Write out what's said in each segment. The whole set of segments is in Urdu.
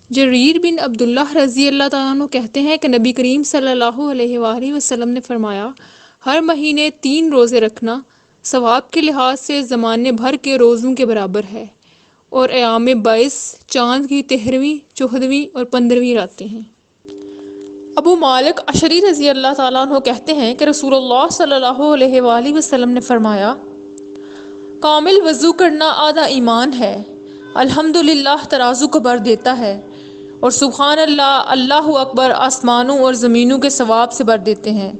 جریر بن عبداللہ رضی اللہ تعالیٰ عنہ کہتے ہیں کہ نبی کریم صلی اللہ علیہ وآلہ وسلم نے فرمایا، ہر مہینے 3 روزے رکھنا ثواب کے لحاظ سے زمانے بھر کے روزوں کے برابر ہے، اور ایام 22 چاند کی 13ویں، 14ویں اور 15ویں راتیں ہیں۔ ابو مالک اشعری رضی اللہ تعالیٰ عنہ کہتے ہیں کہ رسول اللہ صلی اللہ علیہ وآلہ وسلم نے فرمایا، کامل وضو کرنا آدھا ایمان ہے، الحمدللہ ترازو کو بھر دیتا ہے، اور سبحان اللہ، اللہ اکبر آسمانوں اور زمینوں کے ثواب سے بھر دیتے ہیں،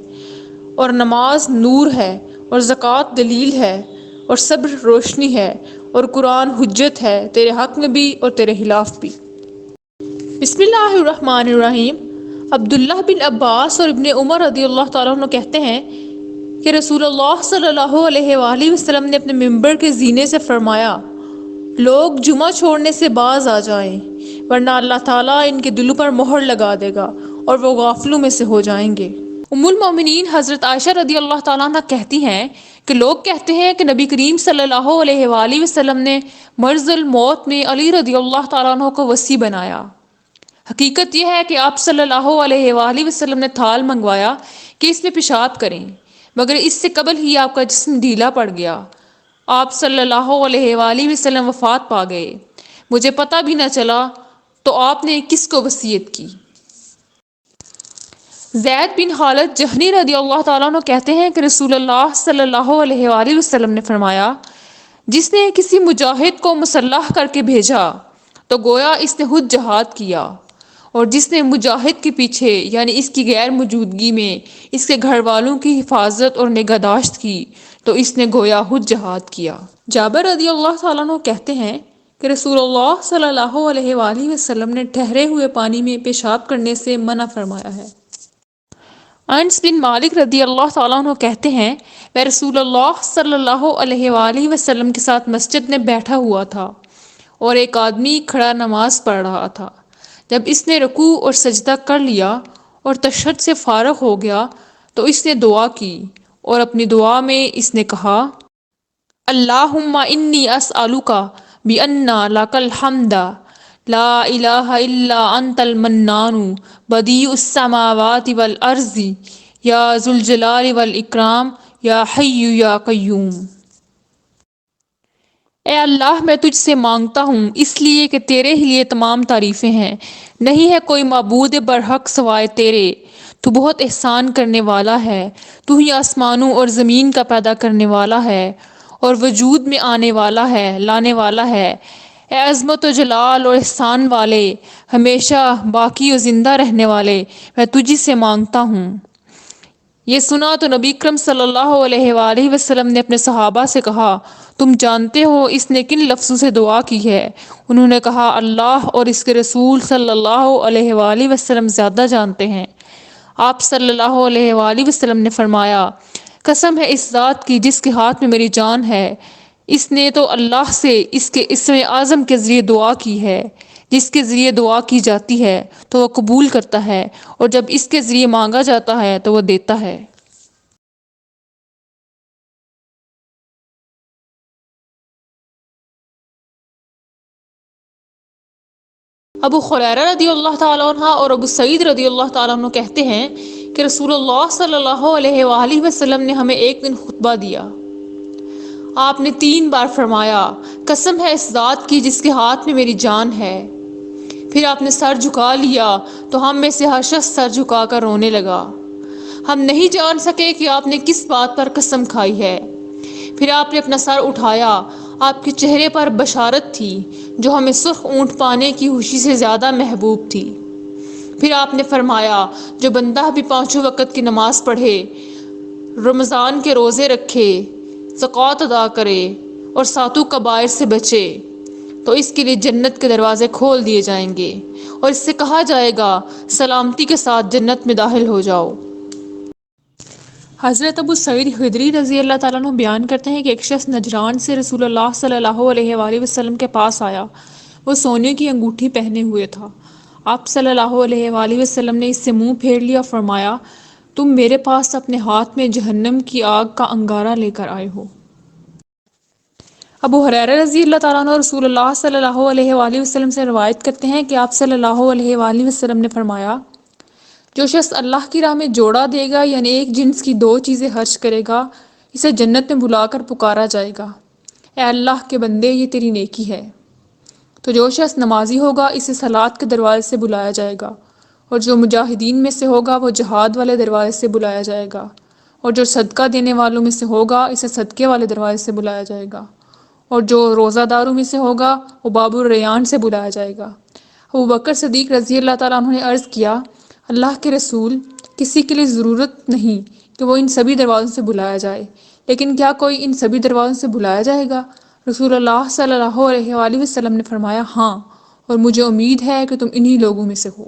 اور نماز نور ہے، اور زکوٰۃ دلیل ہے، اور صبر روشنی ہے، اور قرآن حجت ہے، تیرے حق میں بھی اور تیرے خلاف بھی۔ بسم اللہ الرحمن الرحیم۔ عبداللہ بن عباس اور ابن عمر رضی اللہ تعالیٰ عنہ کہتے ہیں کہ رسول اللہ صلی اللہ علیہ وآلہ وسلم نے اپنے ممبر کے زینے سے فرمایا، لوگ جمعہ چھوڑنے سے باز آ جائیں، ورنہ اللہ تعالیٰ ان کے دلوں پر مہر لگا دے گا اور وہ غافلوں میں سے ہو جائیں گے۔ ام المومنین حضرت عائشہ رضی اللہ تعالیٰ عنہ کہتی ہیں کہ لوگ کہتے ہیں کہ نبی کریم صلی اللہ علیہ وآلہ وسلم نے مرض الموت میں علی رضی اللہ تعالیٰ عنہ کو وصی بنایا۔ حقیقت یہ ہے کہ آپ صلی اللہ علیہ وآلہ وسلم نے تھال منگوایا کہ اس میں پیشاب کریں، مگر اس سے قبل ہی آپ کا جسم ڈھیلا پڑ گیا، آپ صلی اللہ علیہ وآلہ وسلم وفات پا گئے، مجھے پتہ بھی نہ چلا، تو آپ نے کس کو وصیت کی؟ زید بن خالد جہنی رضی اللہ تعالیٰ عنہ کہتے ہیں کہ رسول اللہ صلی اللہ علیہ وآلہ وسلم نے فرمایا، جس نے کسی مجاہد کو مسلح کر کے بھیجا تو گویا اس نے خود جہاد کیا، اور جس نے مجاہد کے پیچھے یعنی اس کی غیر موجودگی میں اس کے گھر والوں کی حفاظت اور نگہداشت کی تو اس نے گویا خود جہاد کیا۔ جابر رضی اللہ تعالیٰ عنہ کہتے ہیں کہ رسول اللہ صلی اللہ علیہ وآلہ وسلم نے ٹھہرے ہوئے پانی میں پیشاب کرنے سے منع فرمایا ہے۔ انس بن مالک رضی اللہ تعالیٰ عنہ کہتے ہیں، میں رسول اللہ صلی اللہ علیہ وآلہ وسلم کے ساتھ مسجد میں بیٹھا ہوا تھا اور ایک آدمی کھڑا نماز پڑھ رہا تھا۔ جب اس نے رکوع اور سجدہ کر لیا اور تشہد سے فارغ ہو گیا تو اس نے دعا کی، اور اپنی دعا میں اس نے کہا، اللہم انی اسألک بأن لک الحمد لا الہ الا انت المنان بدیع السماوات والارض یا ذو الجلال والاکرام یا حی یا قیوم۔ اے اللہ، میں تجھ سے مانگتا ہوں اس لیے کہ تیرے ہی لیے تمام تعریفیں ہیں، نہیں ہے کوئی معبود برحق سوائے تیرے، تو بہت احسان کرنے والا ہے، تو ہی آسمانوں اور زمین کا پیدا کرنے والا ہے اور وجود میں آنے والا ہے، لانے والا ہے۔ اے عظمت و جلال اور احسان والے، ہمیشہ باقی و زندہ رہنے والے، میں تجھی سے مانگتا ہوں۔ یہ سنا تو نبی اکرم صلی اللہ علیہ وآلہ وسلم نے اپنے صحابہ سے کہا، تم جانتے ہو اس نے کن لفظوں سے دعا کی ہے؟ انہوں نے کہا، اللہ اور اس کے رسول صلی اللہ علیہ وآلہ وسلم زیادہ جانتے ہیں۔ آپ صلی اللہ علیہ وآلہ وسلم نے فرمایا، قسم ہے اس ذات کی جس کے ہاتھ میں میری جان ہے، اس نے تو اللہ سے اس کے اسم اعظم کے ذریعے دعا کی ہے، جس کے ذریعے دعا کی جاتی ہے تو وہ قبول کرتا ہے، اور جب اس کے ذریعے مانگا جاتا ہے تو وہ دیتا ہے۔ ابو خریرہ رضی اللہ تعالیٰ عنہ اور ابو سعید رضی اللہ تعالیٰ عنہ کہتے ہیں کہ رسول اللہ صلی اللہ علیہ وآلہ وسلم نے ہمیں ایک دن خطبہ دیا۔ آپ نے 3 بار فرمایا، قسم ہے اس ذات کی جس کے ہاتھ میں میری جان ہے۔ پھر آپ نے سر جھکا لیا تو ہم میں سے ہر شخص سر جھکا کر رونے لگا۔ ہم نہیں جان سکے کہ آپ نے کس بات پر قسم کھائی ہے۔ پھر آپ نے اپنا سر اٹھایا، آپ کے چہرے پر بشارت تھی جو ہمیں سرخ اونٹ پانے کی خوشی سے زیادہ محبوب تھی۔ پھر آپ نے فرمایا، جو بندہ بھی 5 وقت کی نماز پڑھے، رمضان کے روزے رکھے، زکوٰۃ ادا کرے اور 7 کبائر سے بچے تو اس کے لیے جنت کے دروازے کھول دیے جائیں گے، اور اس سے کہا جائے گا سلامتی کے ساتھ جنت میں داخل ہو جاؤ۔ حضرت ابو سعید خدری رضی اللہ تعالیٰ عنہ بیان کرتے ہیں کہ ایک شخص نجران سے رسول اللہ صلی اللہ علیہ وآلہ وسلم کے پاس آیا، وہ سونے کی انگوٹھی پہنے ہوئے تھا۔ آپ صلی اللہ علیہ وآلہ وسلم نے اس سے منہ پھیر لیا اور فرمایا، تم میرے پاس اپنے ہاتھ میں جہنم کی آگ کا انگارہ لے کر آئے ہو۔ ابو ہریرہ رضی اللہ تعالیٰ عنہ رسول اللہ صلی اللہ علیہ وآلہ وسلم سے روایت کرتے ہیں کہ آپ صلی اللہ علیہ وآلہ وسلم نے فرمایا، جو شخص اللہ کی راہ میں جوڑا دے گا یعنی ایک جنس کی دو چیزیں خرچ کرے گا، اسے جنت میں بلا کر پکارا جائے گا، اے اللہ کے بندے یہ تیری نیکی ہے۔ تو جو شخص نمازی ہوگا اسے صلاۃ کے دروازے سے بلایا جائے گا، اور جو مجاہدین میں سے ہوگا وہ جہاد والے دروازے سے بلایا جائے گا، اور جو صدقہ دینے والوں میں سے ہوگا اسے صدقے والے دروازے سے بلایا جائے گا، اور جو روزہ داروں میں سے ہوگا وہ باب الریان سے بلایا جائے گا۔ ابو بکر صدیق رضی اللہ تعالیٰ عنہ نے عرض کیا، اللہ کے رسول، کسی کے لیے ضرورت نہیں کہ وہ ان سبھی دروازوں سے بلایا جائے، لیکن کیا کوئی ان سبھی دروازوں سے بلایا جائے گا؟ رسول اللہ صلی اللہ علیہ وآلہ وسلم نے فرمایا، ہاں، اور مجھے امید ہے کہ تم انہی لوگوں میں سے ہو۔